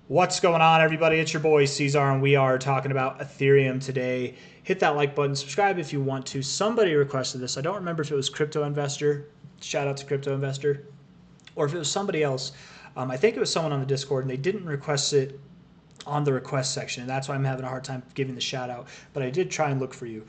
What's going on, everybody? It's your boy C-Zar, and we are talking about Ethereum today. Hit that like button, subscribe if you want to. Somebody requested this. I don't remember if it was Crypto Investor. Shout out to Crypto Investor. Or if it was somebody else. I think it was someone on the Discord, and they didn't request it on the request section, and that's why I'm having a hard time giving the shout out, but I did try and look for you.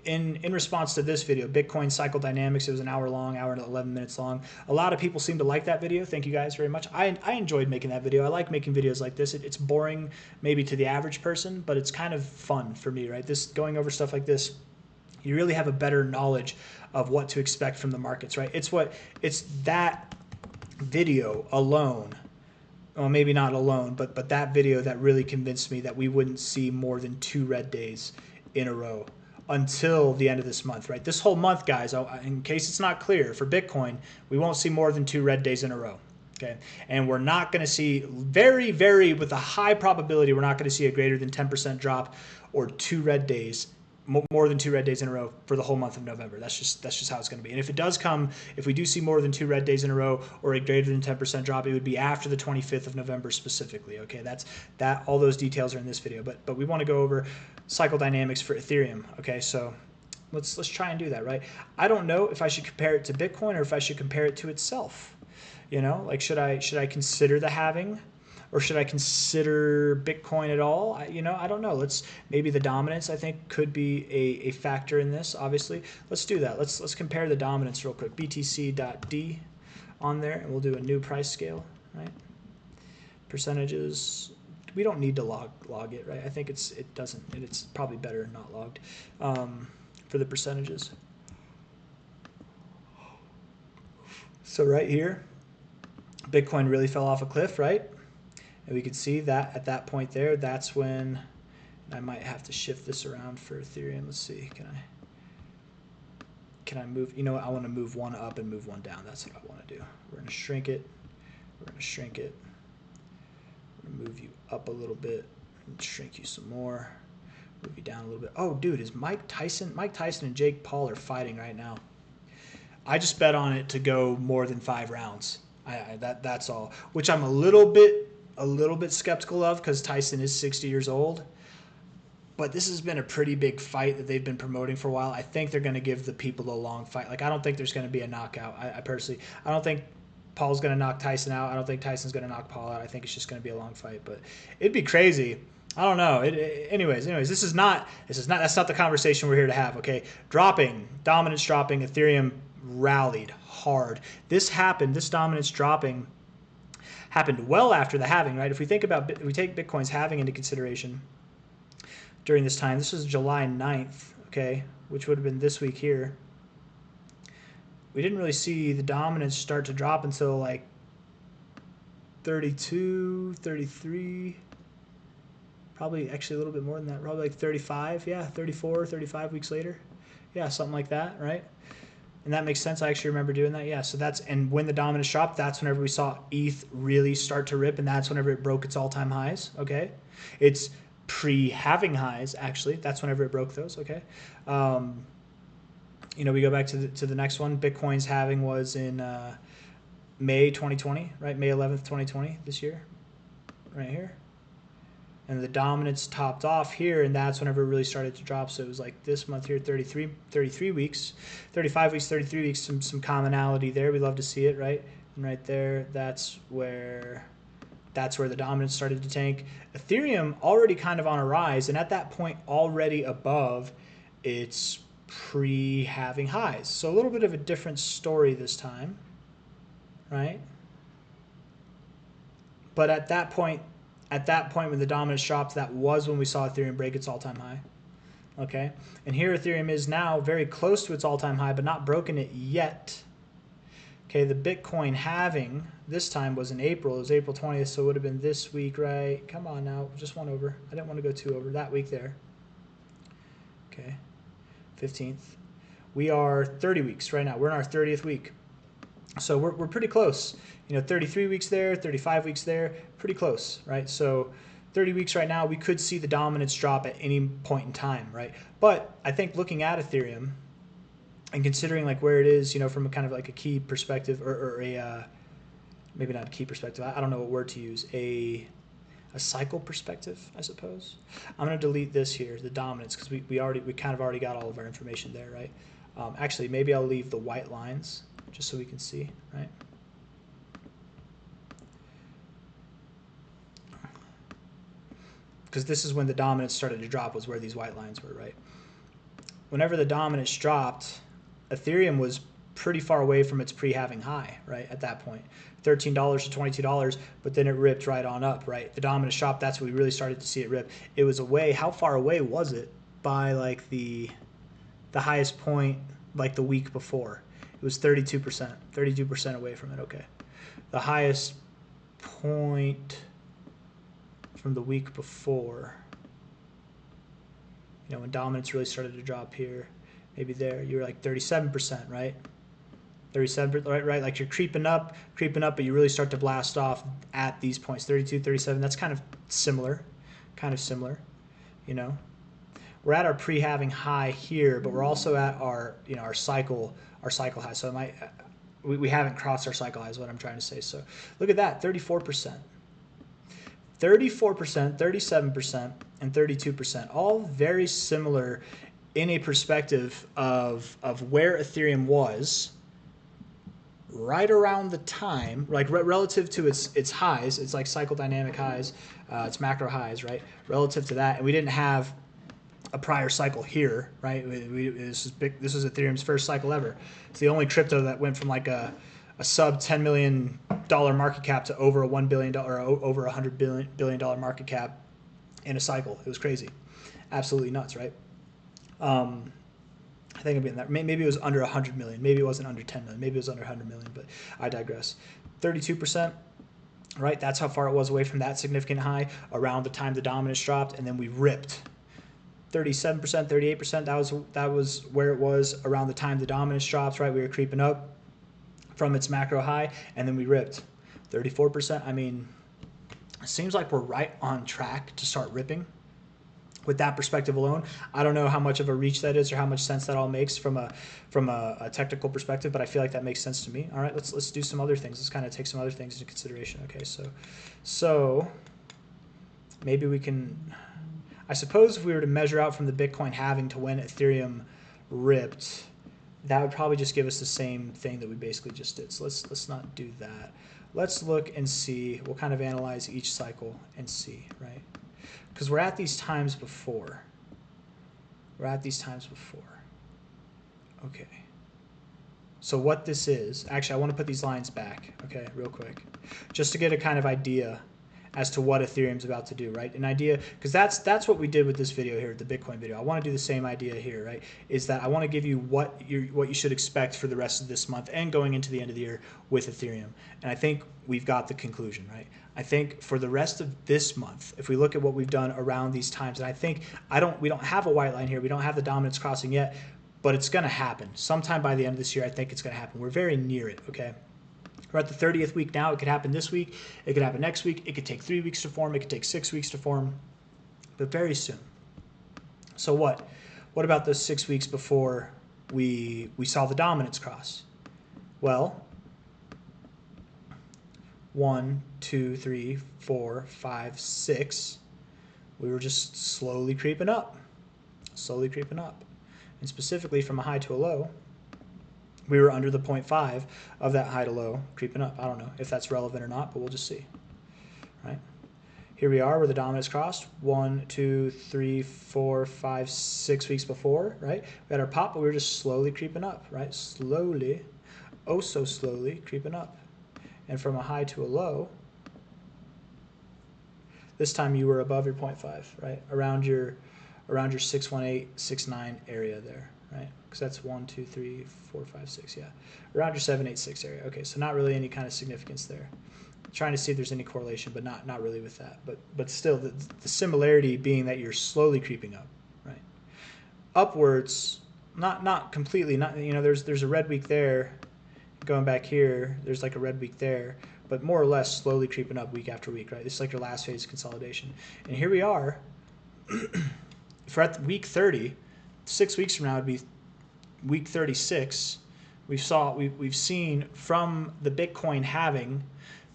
In response to this video, Bitcoin cycle dynamics, it was an hour long, hour and 11 minutes long. A lot of people seem to like that video. Thank you guys very much. I enjoyed making that video. I like making videos like this. It's boring maybe to the average person, but it's kind of fun for me, right? This going over stuff like this, you really have a better knowledge of what to expect from the markets, right? It's that video alone, well, maybe not alone, but that video that really convinced me that we wouldn't see more than 2 red days in a row until the end of this month, right? This whole month, guys, in case it's not clear, for Bitcoin, we won't see more than 2 red days in a row, okay? And we're not going to see with a high probability, we're not going to see a greater than 10% drop or 2 red days, more than 2 red days in a row for the whole month of November. That's just how it's going to be. And if it does come, if we do see more than 2 red days in a row or a greater than 10% drop, it would be after the 25th of November specifically. Okay, that. All those details are in this video, but we want to go over cycle dynamics for Ethereum. Okay, so let's try and do that, right? I don't know if I should compare it to Bitcoin or if I should compare it to itself. You know, like should I consider the halving? Or should I consider Bitcoin at all? I don't know. Maybe the dominance, I think, could be a factor in this, obviously. Let's do that. Let's compare the dominance real quick. BTC.D on there, and we'll do a new price scale, right? Percentages. We don't need to log it, right? I think it's probably better not logged for the percentages. So right here, Bitcoin really fell off a cliff, right? And we can see that at that point there, that's when I might have to shift this around for Ethereum. Let's see, can I move? You know what? I want to move one up and move one down. That's what I want to do. We're going to shrink it. We're going to shrink it. I'm going to move you up a little bit and shrink you some more. Move you down a little bit. Oh, dude, is Mike Tyson and Jake Paul are fighting right now. I just bet on it to go more than 5 rounds. That's all. Which I'm a little bit skeptical of because Tyson is 60 years old. But this has been a pretty big fight that they've been promoting for a while. I think they're going to give the people a long fight. Like, I don't think there's going to be a knockout. I personally, I don't think Paul's going to knock Tyson out. I don't think Tyson's going to knock Paul out. I think it's just going to be a long fight. But it'd be crazy. I don't know. Anyways, that's not the conversation we're here to have. Okay, dominance dropping. Ethereum rallied hard. This dominance dropping happened well after the halving, right? If we take Bitcoin's halving into consideration during this time, this was July 9th, okay, which would have been this week here. We didn't really see the dominance start to drop until like 32, 33, probably actually a little bit more than that, probably like 35, yeah, 34, 35 weeks later. Yeah, something like that, right? And that makes sense. I actually remember doing that. Yeah, so and when the dominance dropped, that's whenever we saw ETH really start to rip, and that's whenever it broke its all-time highs, okay? It's pre-halving highs, actually. That's whenever it broke those, okay? We go back to the next one. Bitcoin's halving was in May 2020, right? May 11th, 2020, this year, right here. And the dominance topped off here, and that's whenever it really started to drop. So it was like this month here, 33 weeks, 35 weeks, 33 weeks, some commonality there. We love to see it, right? And right there, that's where the dominance started to tank. Ethereum already kind of on a rise, and at that point already above its pre-halving highs. So a little bit of a different story this time, right? But at that point when the dominance dropped, that was when we saw Ethereum break its all-time high. Okay, and here Ethereum is now very close to its all-time high, but not broken it yet. Okay, the Bitcoin halving this time was in April. It was April 20th, so it would have been this week, right? Come on now, just one over. I didn't want to go 2 over. That week there. Okay, 15th. We are 30 weeks right now. We're in our 30th week. So we're pretty close. 33 weeks there, 35 weeks there, pretty close, right? So 30 weeks right now, we could see the dominance drop at any point in time, right? But I think looking at Ethereum and considering like where it is, from a kind of like a key perspective or a maybe not a key perspective, I don't know what word to use, a cycle perspective, I suppose. I'm going to delete this here, the dominance, because we kind of already got all of our information there, right? Actually, maybe I'll leave the white lines just so we can see, right? Because this is when the dominance started to drop, was where these white lines were, right? Whenever the dominance dropped, Ethereum was pretty far away from its pre-halving high, right, at that point. $13 to $22, but then it ripped right on up, right? The dominance dropped, that's when we really started to see it rip. It was away. How far away was it by like the highest point like the week before? It was 32% away from it, okay. The highest point from the week before, you know, when dominance really started to drop here, maybe there, you were like 37%, right? 37%, right? Like you're creeping up, but you really start to blast off at these points, 32, 37. That's kind of similar, you know. We're at our pre-halving high here, but we're also at our, you know, our cycle high. So we haven't crossed our cycle high is what I'm trying to say. So look at that, 34%. 34%, 37%, and 32%, all very similar in a perspective of where Ethereum was right around the time, like relative to its highs. It's like cycle dynamic highs, its macro highs, right? Relative to that, and we didn't have a prior cycle here, right? This is Ethereum's first cycle ever. It's the only crypto that went from like a sub $10 million market cap to over a $1 billion or over $100 billion market cap in a cycle. It was crazy, absolutely nuts, right? I think it'd be in that. Maybe it was under 100 million. Maybe it wasn't under 10 million. Maybe it was under 100 million, but I digress. 32%, right? That's how far it was away from that significant high around the time the dominance dropped, and then we ripped. 37%, 38%, that was where it was around the time the dominance dropped, right? We were creeping up from its macro high, and then we ripped. 34%, I mean, it seems like we're right on track to start ripping. With that perspective alone, I don't know how much of a reach that is or how much sense that all makes from a technical perspective, but I feel like that makes sense to me. All right, let's do some other things. Let's kind of take some other things into consideration. Okay, so maybe we can, I suppose if we were to measure out from the Bitcoin halving to when Ethereum ripped, that would probably just give us the same thing that we basically just did. So let's not do that. Let's look and see. We'll kind of analyze each cycle and see, right? Because we're at these times before. Okay. So what this is, actually I want to put these lines back, okay, real quick, just to get a kind of idea as to what Ethereum's about to do, right? An idea, because that's what we did with this video here, the Bitcoin video. I want to do the same idea here, right? Is that I want to give you what you should expect for the rest of this month and going into the end of the year with Ethereum. And I think we've got the conclusion, right? I think for the rest of this month, if we look at what we've done around these times, and I think we don't have a white line here, we don't have the dominance crossing yet, but it's going to happen. Sometime by the end of this year, I think it's going to happen. We're very near it, okay? We're at the 30th week now. It could happen this week. It could happen next week. It could take 3 weeks to form. It could take 6 weeks to form, but very soon. So what? What about those 6 weeks before we saw the dominance cross? Well, 1, 2, 3, 4, 5, 6. We were just slowly creeping up. And specifically from a high to a low, we were under the 0.5 of that high to low, creeping up. I don't know if that's relevant or not, but we'll just see, right? Here we are where the dominance crossed. 1, 2, 3, 4, 5, 6 weeks before, right? We had our pop, but we were just slowly creeping up, right? Slowly, oh so slowly creeping up. And from a high to a low, this time you were above your 0.5, right? Around your 618, 69 area there, right? Because that's 1, 2, 3, 4, 5, 6, yeah. Around your 786 area. Okay, so not really any kind of significance there. Trying to see if there's any correlation, but not really with that. But still, the similarity being that you're slowly creeping up, right? Upwards, not completely. Not, you know, there's a red week there. Going back here, there's like a red week there, but more or less slowly creeping up week after week, right? This is like your last phase of consolidation. And here we are. If we're at week 30, 6 weeks from now would be week 36. We've seen from the Bitcoin halving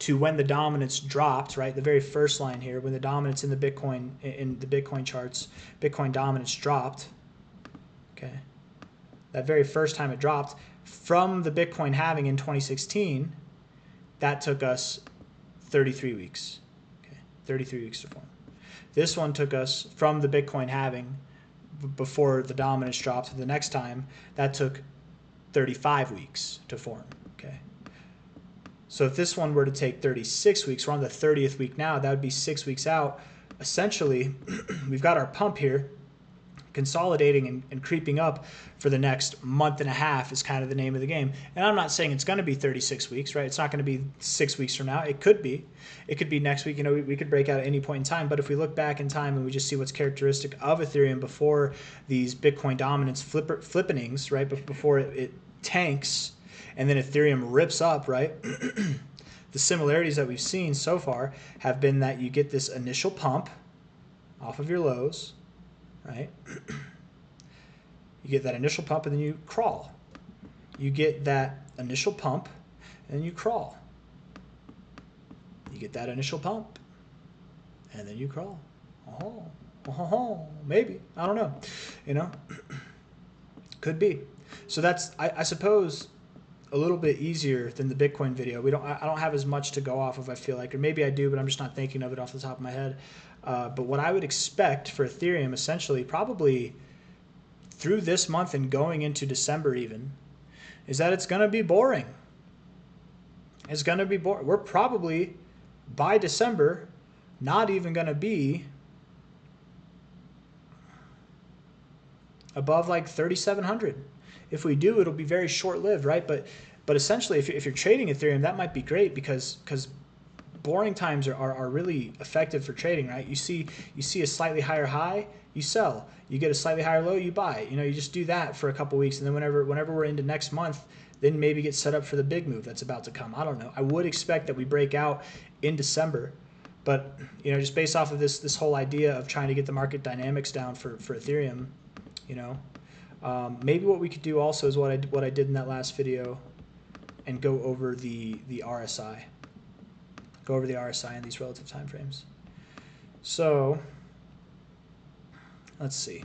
to when the dominance dropped, right? The very first line here, when the dominance in the Bitcoin charts, Bitcoin dominance dropped, okay? That very first time it dropped from the Bitcoin halving in 2016, that took us 33 weeks, okay? 33 weeks to form. This one took us from the Bitcoin halving before the dominance dropped to the next time, that took 35 weeks to form, okay? So if this one were to take 36 weeks, we're on the 30th week now, that would be 6 weeks out. Essentially, we've got our pump here consolidating and creeping up for the next month and a half is kind of the name of the game. And I'm not saying it's going to be 36 weeks, right? It's not going to be 6 weeks from now. It could be. It could be next week. You know, we could break out at any point in time. But if we look back in time and we just see what's characteristic of Ethereum before these Bitcoin dominance flippenings, right, before it tanks and then Ethereum rips up, right? The similarities that we've seen so far have been that you get this initial pump off of your lows, right? You get that initial pump and then you crawl. You get that initial pump and then you crawl. You get that initial pump and then you crawl. Maybe. I don't know. You know? Could be. So that's, I suppose, a little bit easier than the Bitcoin video. I don't have as much to go off of, I feel like, or maybe I do, but I'm just not thinking of it off the top of my head. But what I would expect for Ethereum, essentially, probably through this month and going into December even, is that it's going to be boring. It's going to be boring. We're probably, by December, not even going to be above like 3,700. If we do, it'll be very short-lived, right? But essentially, if you're trading Ethereum, that might be great because boring times are really effective for trading, right? You see a slightly higher high, you sell. You get a slightly higher low, you buy. You know, you just do that for a couple weeks, and then whenever we're into next month, then maybe get set up for the big move that's about to come. I don't know. I would expect that we break out in December, but you know, just based off of this whole idea of trying to get the market dynamics down for Ethereum, you know. Maybe what we could do also is what I did in that last video and go over the RSI. Go over the RSI in these relative time frames. So let's see.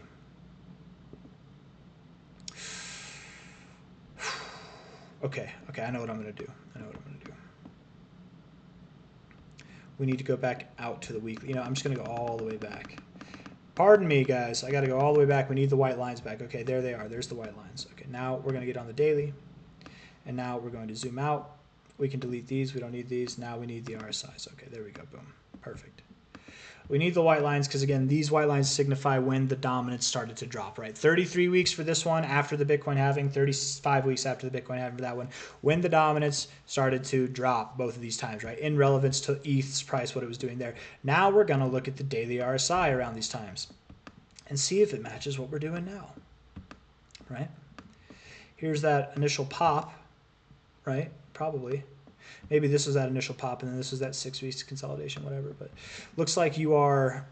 Okay, I know what I'm going to do. We need to go back out to the weekly. You know, I'm just going to go all the way back. Pardon me, guys. I got to go all the way back. We need the white lines back. Okay, there they are. There's the white lines. Okay, now we're going to get on the daily. And now we're going to zoom out. We can delete these. We don't need these. Now we need the RSIs. Okay, there we go. Boom. Perfect. We need the white lines because, again, these white lines signify when the dominance started to drop, right? 33 weeks for this one after the Bitcoin halving, 35 weeks after the Bitcoin halving for that one, when the dominance started to drop both of these times, right? In relevance to ETH's price, what it was doing there. Now we're going to look at the daily RSI around these times and see if it matches what we're doing now, right? Here's that initial pop, right? Probably. Maybe this was that initial pop, and then this was that 6 weeks consolidation, whatever. But looks like you are,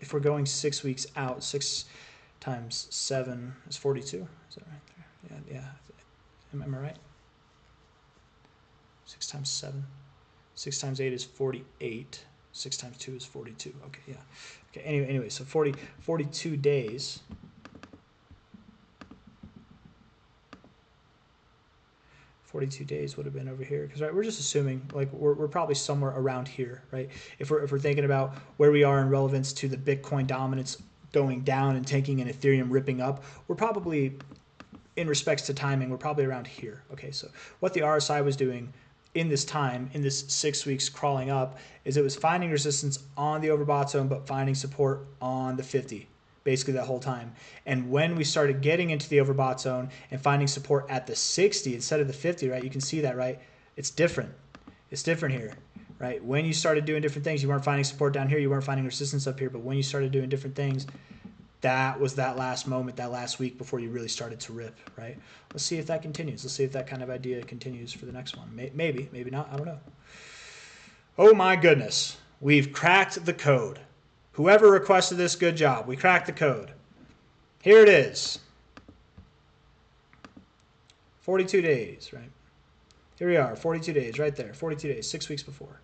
if we're going 6 weeks out, 6 times 7 is 42. Is that right there? Yeah. Am I right? 6 times 7. 6 times 8 is 48. 6 times 2 is 42. Okay, yeah. Okay, anyway, so 42 days. 42 days would have been over here, because right, we're just assuming like we're probably somewhere around here, right? If we're thinking about where we are in relevance to the Bitcoin dominance going down and tanking and Ethereum ripping up, we're probably, in respects to timing, we're probably around here. Okay, so what the RSI was doing in this time, in this 6 weeks crawling up, is it was finding resistance on the overbought zone but finding support on the 50. Basically that whole time. And when we started getting into the overbought zone and finding support at the 60 instead of the 50, right? You can see that, right? It's different. It's different here, right? When you started doing different things, you weren't finding support down here, you weren't finding resistance up here, but when you started doing different things, that was that last moment, that last week before you really started to rip, right? Let's see if that continues. Let's see if that kind of idea continues for the next one. Maybe, maybe not. I don't know. Oh my goodness. We've cracked the code. Whoever requested this, good job. We cracked the code. Here it is. 42 days, right? Here we are, 42 days right there, 42 days, 6 weeks before.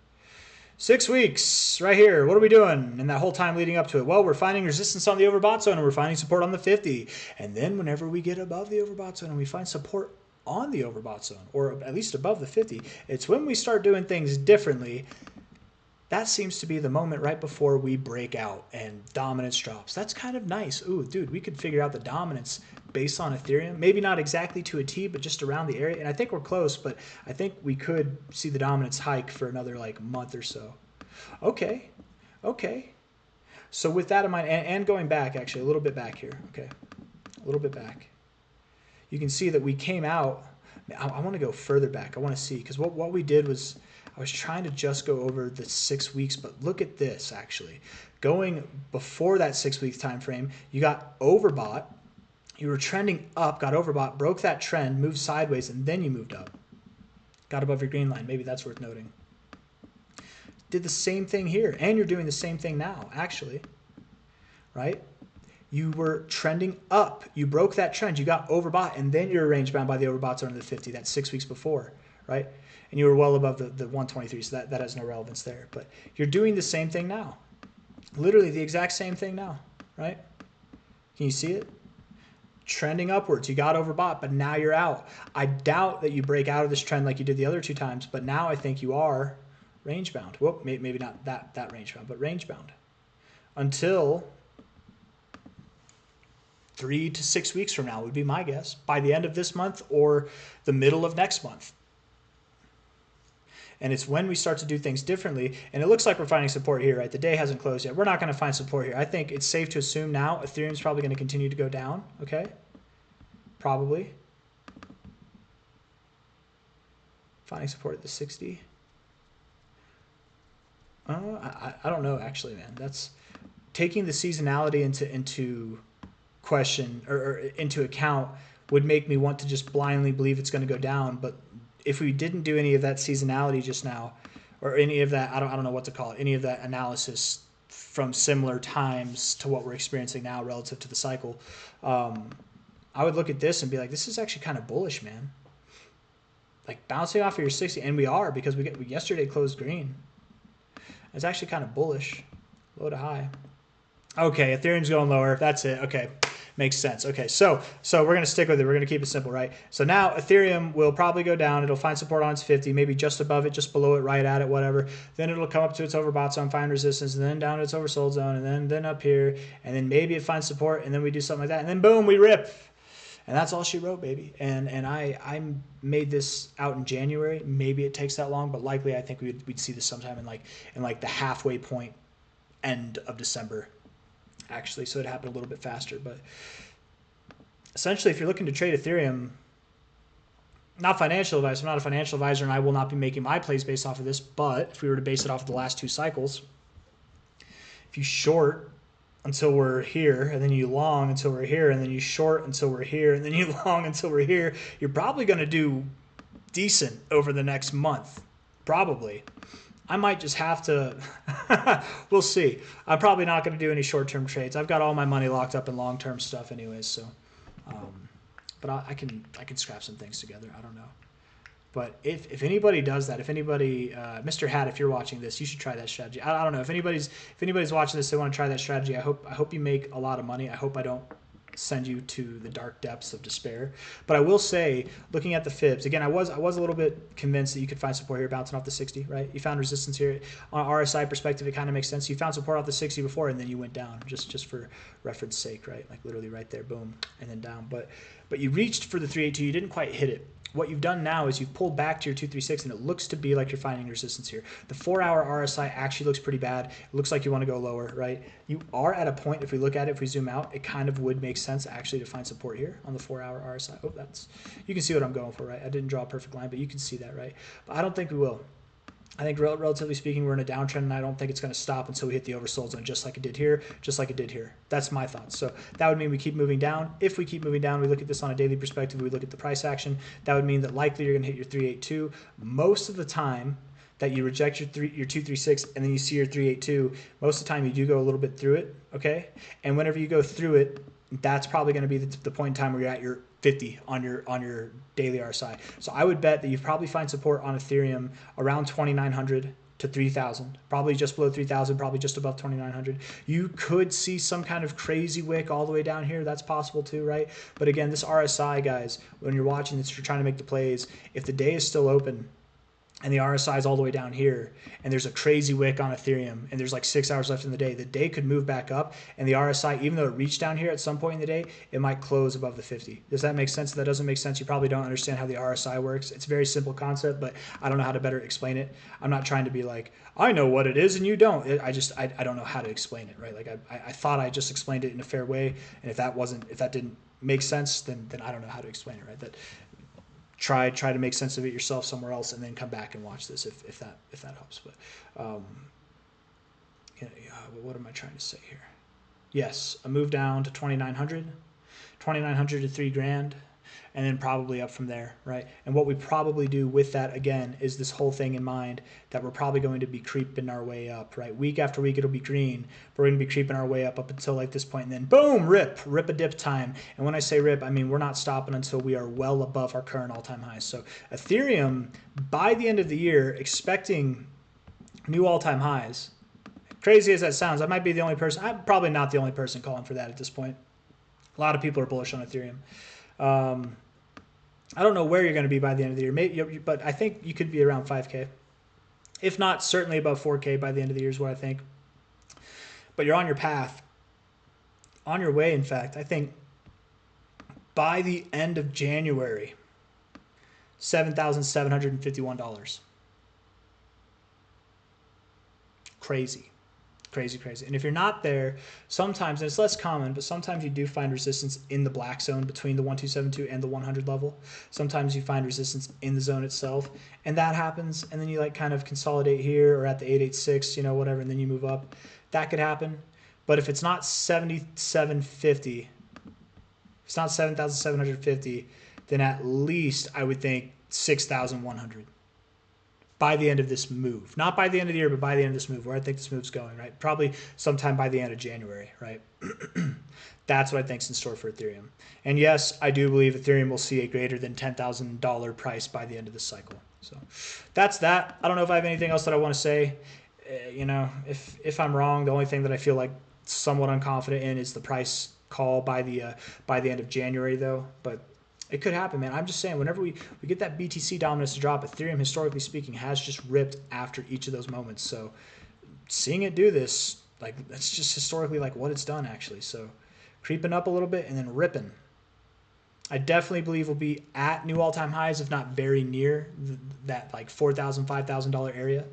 6 weeks right here. What are we doing in that whole time leading up to it? Well, we're finding resistance on the overbought zone and we're finding support on the 50. And then whenever we get above the overbought zone and we find support on the overbought zone, or at least above the 50, it's when we start doing things differently. That seems to be the moment right before we break out and dominance drops. That's kind of nice. Ooh, dude, we could figure out the dominance based on Ethereum. Maybe not exactly to a T, but just around the area. And I think we're close, but I think we could see the dominance hike for another like month or so. Okay, okay. So with that in mind, and going back actually, a little bit back here, okay, a little bit back. You can see that we came out. I want to go further back. I want to see, because what we did was, I was trying to just go over the 6 weeks, but look at this actually. Going before that 6 week time frame, you got overbought, you were trending up, got overbought, broke that trend, moved sideways, and then you moved up. Got above your green line. Maybe that's worth noting. Did the same thing here, and you're doing the same thing now, actually, right? You were trending up, you broke that trend, you got overbought, and then you're range bound by the overbought zone of the 50. That's 6 weeks before, right? And you were well above the 123, so that has no relevance there. But you're doing the same thing now. Literally the exact same thing now, right? Can you see it? Trending upwards. You got overbought, but now you're out. I doubt that you break out of this trend like you did the other 2 times, but now I think you are range bound. Well, maybe not that range bound, but range bound. Until 3 to 6 weeks from now would be my guess. By the end of this month or the middle of next month. And it's when we start to do things differently. And it looks like we're finding support here, right? The day hasn't closed yet. We're not going to find support here. I think it's safe to assume now Ethereum's probably going to continue to go down, okay? Probably. Finding support at the 60. I don't know, actually, man. That's taking the seasonality into question or into account would make me want to just blindly believe it's going to go down. But if we didn't do any of that seasonality just now, or any of that, I don't know what to call it, any of that analysis from similar times to what we're experiencing now relative to the cycle, I would look at this and be like, this is actually kind of bullish, man. Like bouncing off of your 60, and we are, because we yesterday closed green. It's actually kind of bullish, low to high. Okay, Ethereum's going lower. That's it. Okay. Makes sense. Okay, so we're going to stick with it. We're going to keep it simple, right? So now Ethereum will probably go down. It'll find support on its 50, maybe just above it, just below it, right at it, whatever. Then it'll come up to its overbought zone, find resistance, and then down to its oversold zone, and then up here, and then maybe it finds support, and then we do something like that, and then boom, we rip. And that's all she wrote, baby. And I made this out in January. Maybe it takes that long, but likely I think we'd see this sometime in like the halfway point, end of December. Actually, so it happened a little bit faster. But essentially, if you're looking to trade Ethereum, not financial advice, I'm not a financial advisor, and I will not be making my plays based off of this, but if we were to base it off of the last 2 cycles, if you short until we're here, and then you long until we're here, and then you short until we're here, and then you long until we're here, you're probably going to do decent over the next month, probably. I might just have to, we'll see. I'm probably not going to do any short-term trades. I've got all my money locked up in long-term stuff anyways, so. But I can scrap some things together. I don't know. But if anybody does that, if anybody, Mr. Hat, if you're watching this, you should try that strategy. I don't know. If anybody's watching this, they want to try that strategy, I hope you make a lot of money. I hope I don't send you to the dark depths of despair. But I will say, looking at the fibs, again, I was a little bit convinced that you could find support here bouncing off the 60, right? You found resistance here. On an RSI perspective, it kind of makes sense. You found support off the 60 before, and then you went down, just for reference sake, right? Like literally right there, boom, and then down. But you reached for the 382, you didn't quite hit it. What you've done now is you've pulled back to your 236, and it looks to be like you're finding resistance here. The 4-hour RSI actually looks pretty bad. It looks like you want to go lower, right? You are at a point, if we look at it, if we zoom out, it kind of would make sense actually to find support here on the 4-hour RSI. Oh, you can see what I'm going for, right? I didn't draw a perfect line, but you can see that, right? But I don't think we will. I think relatively speaking, we're in a downtrend, and I don't think it's going to stop until we hit the oversold zone, just like it did here, just like it did here. That's my thoughts. So that would mean we keep moving down. If we keep moving down, we look at this on a daily perspective, we look at the price action, that would mean that likely you're going to hit your 382. Most of the time that you reject your 236 and then you see your 382, most of the time you do go a little bit through it, okay? And whenever you go through it, that's probably going to be the point in time where you're at your 50 on your daily RSI. So I would bet that you probably find support on Ethereum around 2,900 to 3,000, probably just below 3,000, probably just above 2,900. You could see some kind of crazy wick all the way down here. That's possible too, right? But again, this RSI, guys, when you're watching this, you're trying to make the plays. If the day is still open and the RSI is all the way down here, and there's a crazy wick on Ethereum, and there's like 6 hours left in the day could move back up, and the RSI, even though it reached down here at some point in the day, it might close above the 50. Does that make sense? If that doesn't make sense, you probably don't understand how the RSI works. It's a very simple concept, but I don't know how to better explain it. I'm not trying to be like, I know what it is and you don't. I don't know how to explain it, right? Like I thought I just explained it in a fair way, and if that didn't make sense, then I don't know how to explain it, right? That try to make sense of it yourself somewhere else, and then come back and watch this if that helps. But what am I trying to say here? Yes, a move down to 2,900 to $3,000, and then probably up from there, right? And what we probably do with that, again, is this whole thing in mind that we're probably going to be creeping our way up, right? Week after week, it'll be green. But we're going to be creeping our way up until like this point, and then boom, rip a dip time. And when I say rip, I mean we're not stopping until we are well above our current all-time highs. So Ethereum, by the end of the year, expecting new all-time highs. Crazy as that sounds, I might be the only person. I'm probably not the only person calling for that at this point. A lot of people are bullish on Ethereum. I don't know where you're going to be by the end of the year, maybe, but I think you could be around 5K. If not, certainly above 4K by the end of the year is what I think. But you're on your path. On your way, in fact. I think by the end of January, $7,751. Crazy. And if you're not there, sometimes, and it's less common, but sometimes you do find resistance in the black zone between the 1272 and the 100 level. Sometimes you find resistance in the zone itself, and that happens, and then you like kind of consolidate here or at the 886, whatever, and then you move up. That could happen. But if it's not 7,750, it's not 7,750, then at least I would think 6,100. By the end of this move. Not by the end of the year, but by the end of this move, where I think this move's going, right? Probably sometime by the end of January, right? That's what I think's in store for Ethereum. And yes, I do believe Ethereum will see a greater than $10,000 price by the end of this cycle. So that's that. I don't know if I have anything else that I want to say. If I'm wrong, the only thing that I feel like somewhat unconfident in is the price call by the end of January, though. But it could happen, man. I'm just saying, whenever we get that BTC dominance to drop, Ethereum, historically speaking, has just ripped after each of those moments. So seeing it do this, like, that's just historically like what it's done, actually. So creeping up a little bit and then ripping. I definitely believe we'll be at new all-time highs, if not very near that like $4,000, $5,000 area,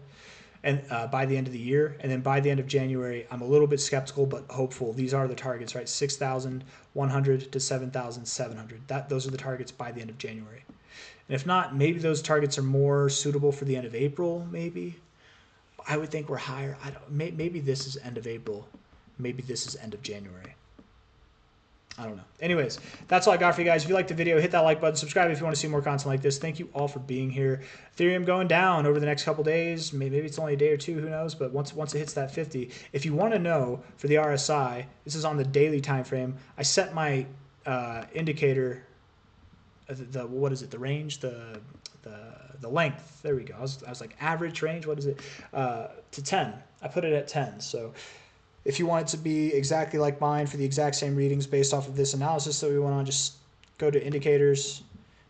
and by the end of the year. And then by the end of January, I'm a little bit skeptical but hopeful. These are the targets, right? 6,100 to 7,700. Those are the targets by the end of January. And if not, maybe those targets are more suitable for the end of April, maybe. I would think we're higher. Maybe this is end of April. Maybe this is end of January. I don't know. Anyways, that's all I got for you guys. If you liked the video, hit that like button. Subscribe if you want to see more content like this. Thank you all for being here. Ethereum going down over the next couple days. Maybe it's only a day or two. Who knows? But once it hits that 50, if you want to know for the RSI, this is on the daily time frame. I set my indicator, what is it? The range, the length. There we go. I was like average range. What is it? To 10. I put it at 10. So if you want it to be exactly like mine for the exact same readings based off of this analysis that we went on, just go to indicators,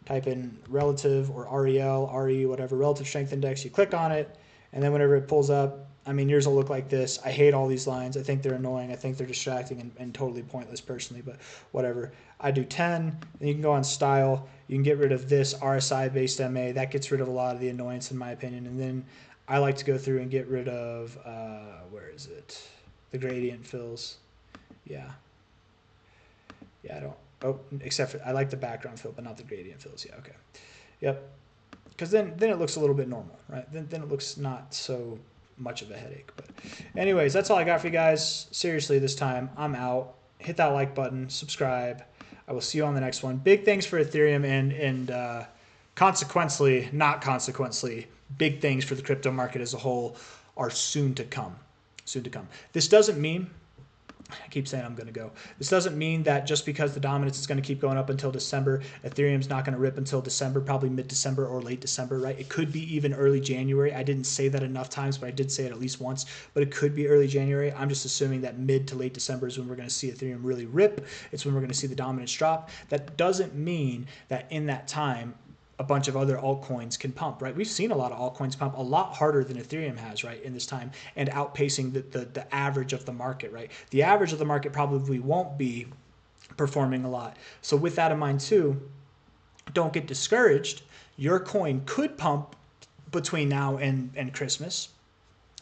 type in relative or REL, RE, whatever, relative strength index. You click on it, and then whenever it pulls up, I mean, yours will look like this. I hate all these lines. I think they're annoying. I think they're distracting and totally pointless personally, but whatever. I do 10, and you can go on style. You can get rid of this RSI-based MA. That gets rid of a lot of the annoyance, in my opinion. And then I like to go through and get rid of, where is it? The gradient fills. Yeah, I don't, except for, I like the background fill, but not the gradient fills. Yeah, okay. Yep. Because then it looks a little bit normal, right? Then it looks not so much of a headache. But anyways, that's all I got for you guys. Seriously, this time, I'm out. Hit that like button, subscribe. I will see you on the next one. Big thanks for Ethereum and consequently, not consequently, big things for the crypto market as a whole are soon to come. This doesn't mean I keep saying I'm going to go. This doesn't mean that just because the dominance is going to keep going up until December, Ethereum's not going to rip until December, probably mid-December or late December, right? It could be even early January. I didn't say that enough times, but I did say it at least once. But it could be early January. I'm just assuming that mid to late December is when we're going to see Ethereum really rip. It's when we're going to see the dominance drop. That doesn't mean that in that time, a bunch of other altcoins can pump, right? We've seen a lot of altcoins pump a lot harder than Ethereum has, right, in this time, and outpacing the average of the market, right? The average of the market probably won't be performing a lot. So with that in mind too, don't get discouraged. Your coin could pump between now and Christmas,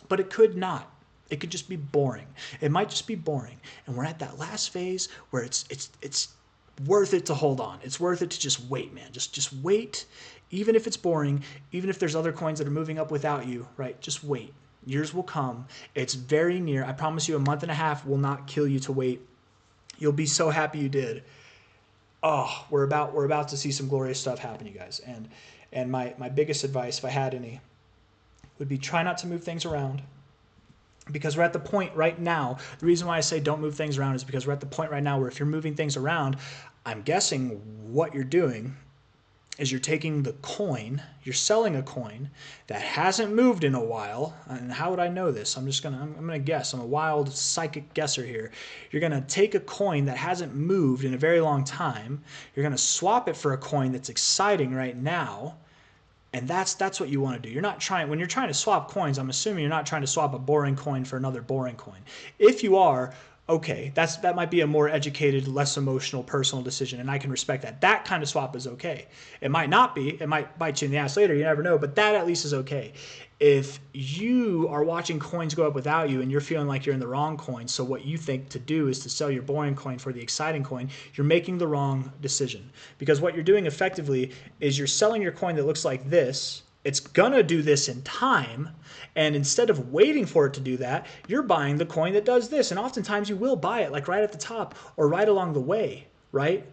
but it could not. It could just be boring. It might just be boring. And we're at that last phase where it's worth it to hold on. It's worth it to just wait, man. Just wait. Even if it's boring, even if there's other coins that are moving up without you, right? Just wait. Yours will come. It's very near. I promise you, a month and a half will not kill you to wait. You'll be so happy you did. Oh, we're about to see some glorious stuff happen, you guys. And my biggest advice, if I had any, would be try not to move things around. Because we're at the point right now, the reason why I say don't move things around is because we're at the point right now where if you're moving things around, I'm guessing what you're doing is you're taking the coin, you're selling a coin that hasn't moved in a while. And how would I know this? I'm gonna guess. I'm a wild psychic guesser here. You're gonna take a coin that hasn't moved in a very long time. You're gonna swap it for a coin that's exciting right now. And that's what you want to do. You're not trying, when you're trying to swap coins, I'm assuming you're not trying to swap a boring coin for another boring coin. If you are, okay, that might be a more educated, less emotional, personal decision, and I can respect that. That kind of swap is okay. It might not be. It might bite you in the ass later. You never know, but that at least is okay. If you are watching coins go up without you and you're feeling like you're in the wrong coin, so what you think to do is to sell your boring coin for the exciting coin, you're making the wrong decision. Because what you're doing effectively is you're selling your coin that looks like this. It's going to do this in time. And instead of waiting for it to do that, you're buying the coin that does this. And oftentimes you will buy it like right at the top or right along the way, right?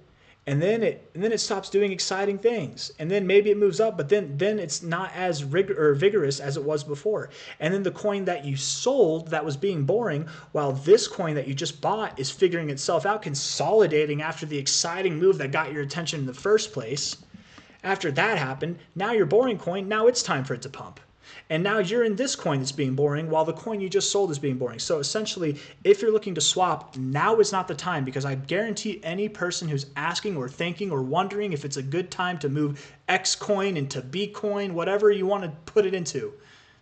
And then it stops doing exciting things. And then maybe it moves up, but then it's not as vigorous as it was before. And then the coin that you sold that was being boring, while this coin that you just bought is figuring itself out, consolidating after the exciting move that got your attention in the first place. After that happened, now your boring coin, now it's time for it to pump. And now you're in this coin that's being boring while the coin you just sold is being boring. So essentially, if you're looking to swap, now is not the time, because I guarantee any person who's asking or thinking or wondering if it's a good time to move X coin into B coin, whatever you want to put it into,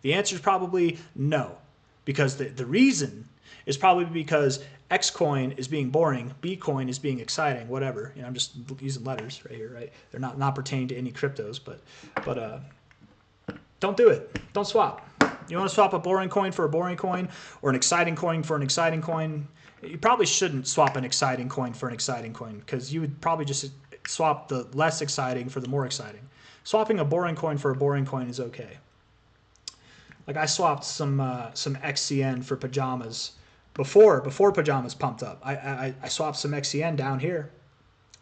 the answer is probably no. Because the reason is probably because X coin is being boring, B coin is being exciting, whatever. You know, I'm just using letters right here, right? They're not pertaining to any cryptos, but don't do it. Don't swap. You want to swap a boring coin for a boring coin or an exciting coin for an exciting coin? You probably shouldn't swap an exciting coin for an exciting coin, because you would probably just swap the less exciting for the more exciting. Swapping a boring coin for a boring coin is okay. Like I swapped some XCN for pajamas before pajamas pumped up. I swapped some XCN down here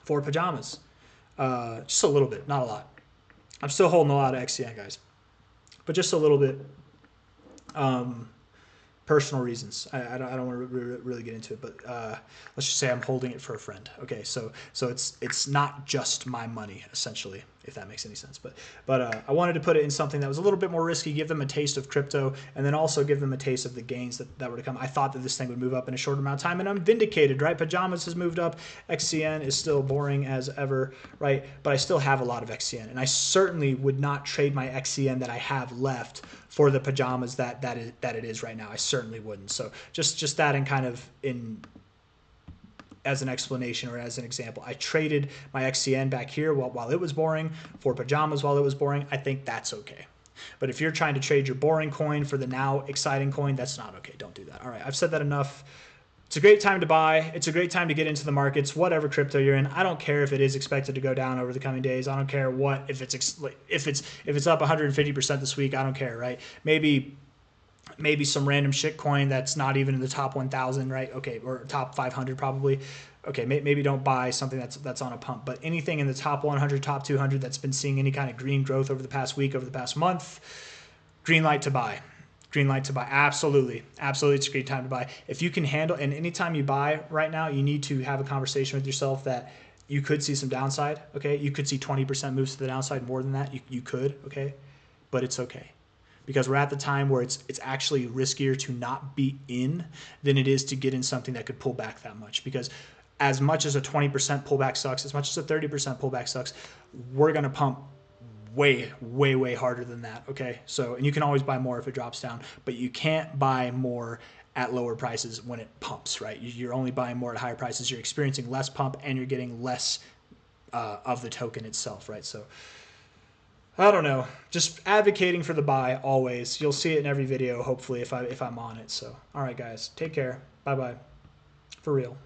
for pajamas. Just a little bit, not a lot. I'm still holding a lot of XCN, guys. But just a little bit, personal reasons. I don't want to really get into it, but let's just say I'm holding it for a friend. Okay, so it's not just my money, essentially, if that makes any sense. But I wanted to put it in something that was a little bit more risky, give them a taste of crypto, and then also give them a taste of the gains that were to come. I thought that this thing would move up in a short amount of time, and I'm vindicated, right? Pajamas has moved up. XCN is still boring as ever, right? But I still have a lot of XCN, and I certainly would not trade my XCN that I have left for the pajamas that it is right now. I certainly wouldn't. So just that in kind of as an explanation or as an example. I traded my XCN back here while it was boring for pajamas while it was boring. I think that's okay. But if you're trying to trade your boring coin for the now exciting coin, that's not okay. Don't do that. All right, I've said that enough. It's a great time to buy. It's a great time to get into the markets, whatever crypto you're in. I don't care if it is expected to go down over the coming days. I don't care if it's up 150% this week. I don't care, right? Maybe some random shit coin that's not even in the top 1,000, right? Okay, or top 500 probably. Okay, maybe don't buy something that's on a pump, but anything in the top 100, top 200 that's been seeing any kind of green growth over the past week, over the past month, green light to buy. Green light to buy. Absolutely. Absolutely. It's a great time to buy. If you can handle, and anytime you buy right now, you need to have a conversation with yourself that you could see some downside. Okay. You could see 20% moves to the downside, more than that. You could. Okay. But it's okay. Because we're at the time where it's actually riskier to not be in than it is to get in something that could pull back that much. Because as much as a 20% pullback sucks, as much as a 30% pullback sucks, we're going to pump way, way, way harder than that. Okay. So, and you can always buy more if it drops down, but you can't buy more at lower prices when it pumps, right? You're only buying more at higher prices. You're experiencing less pump and you're getting less of the token itself, right? So I don't know, just advocating for the buy always. You'll see it in every video, hopefully, if I'm on it. So, all right, guys, take care. Bye-bye. For real.